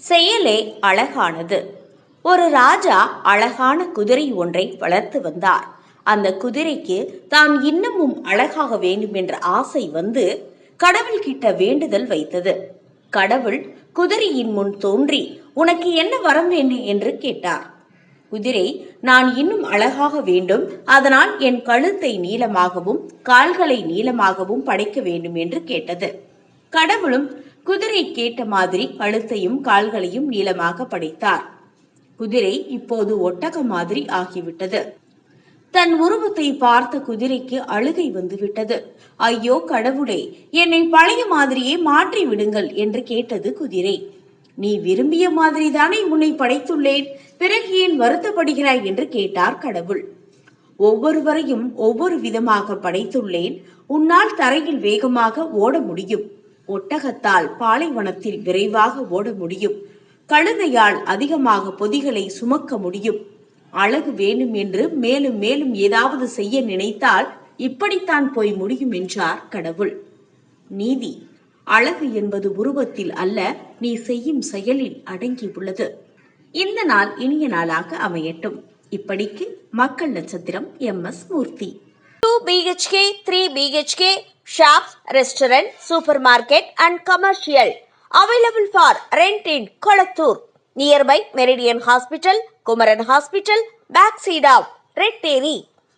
செயலே அழகானது. ஒரு ராஜா அழகான குதிரை ஒன்றை வளர்த்து வந்தார். அந்த குதிரைக்கு தான் இன்னமும் அழகாக வேண்டும் என்ற ஆசை வந்து கடவுள் கிட்ட வேண்டுதல் வைத்தது. கடவுள் குதிரையின் முன் தோன்றி, உனக்கு என்ன வரம் வேண்டும் என்று கேட்டார். குதிரை, நான் இன்னும் அழகாக வேண்டும், அதனால் என் கழுத்தை நீளமாகவும் கால்களை நீளமாகவும் படைக்க வேண்டும் என்று கேட்டது. கடவுளும் குதிரை கேட்ட மாதிரி கழுத்தையும் கால்களையும் நீளமாக படைத்தார். குதிரை இப்போது ஒட்டக மாதிரி ஆகிவிட்டது. தன் உருவத்தை பார்த்த குதிரைக்கு அழுகை வந்துவிட்டது. ஐயோ கடவுளே, என்னை பழைய மாதிரியே மாற்றி விடுங்கள் என்று கேட்டது குதிரை. நீ விரும்பிய மாதிரி தானே உன்னை படைத்துள்ளேன், பிறகு ஏன் வருத்தப்படுகிறாய் என்று கேட்டார் கடவுள். ஒவ்வொருவரையும் ஒவ்வொரு விதமாக படைத்துள்ளேன். உன்னால் தரையில் வேகமாக ஓட முடியும், ஒட்டகத்தால் பாலைவனத்தில் விரைவாக ஓட முடியும், கழுதையால் அதிகமாக பொதிகளை சுமக்க முடியும். அழகு வேண்டும் என்று மேலும் மேலும் ஏதாவது செய்ய நினைத்தால் இப்படித்தான் போய் முடியும் என்றார் கடவுள். நீதி, அழகு என்பது உருவத்தில் அல்ல, நீ செய்யும் செயலில் அடங்கி உள்ளது. இந்த நாள் இனிய நாளாக அமையட்டும். இப்படிக்கு மக்கள் நட்சத்திரம் MS Murthy. 2 BHK 3 BHK shops, restaurant, supermarket and commercial available for rent in Kolattur nearby Meridian Hospital, Kumaran Hospital, backside of Red Terry.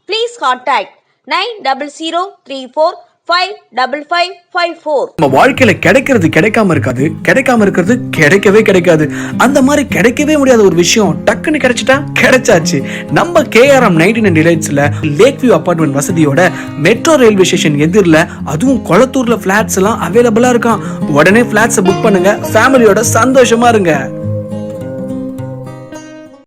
Please contact 9034555554. நம்ம வாழ்க்கையில கிடைக்கிறது கிடைக்காம இருக்காது, கிடைக்காம இருக்கிறது கிடைக்கவே கிடைக்காது. அந்த மாதிரி கிடைக்கவே முடியாத ஒரு விஷயம் டக்குன்னு கிடைச்சிட்டா கிடைச்சாச்சு. நம்ம KRM 99 டிலைட்ஸ்ல லேக் வியூ அபார்ட்மெண்ட் வசதியோட மெட்ரோ ரயில்வே ஸ்டேஷன் எதிரில், அதுவும் கொளத்தூர்ல பிளாட்ஸ் எல்லாம் அவைலபிளா இருக்கான். உடனே பிளாட்ஸ் புக் பண்ணுங்க, ஃபேமிலியோட சந்தோஷமா இருங்க.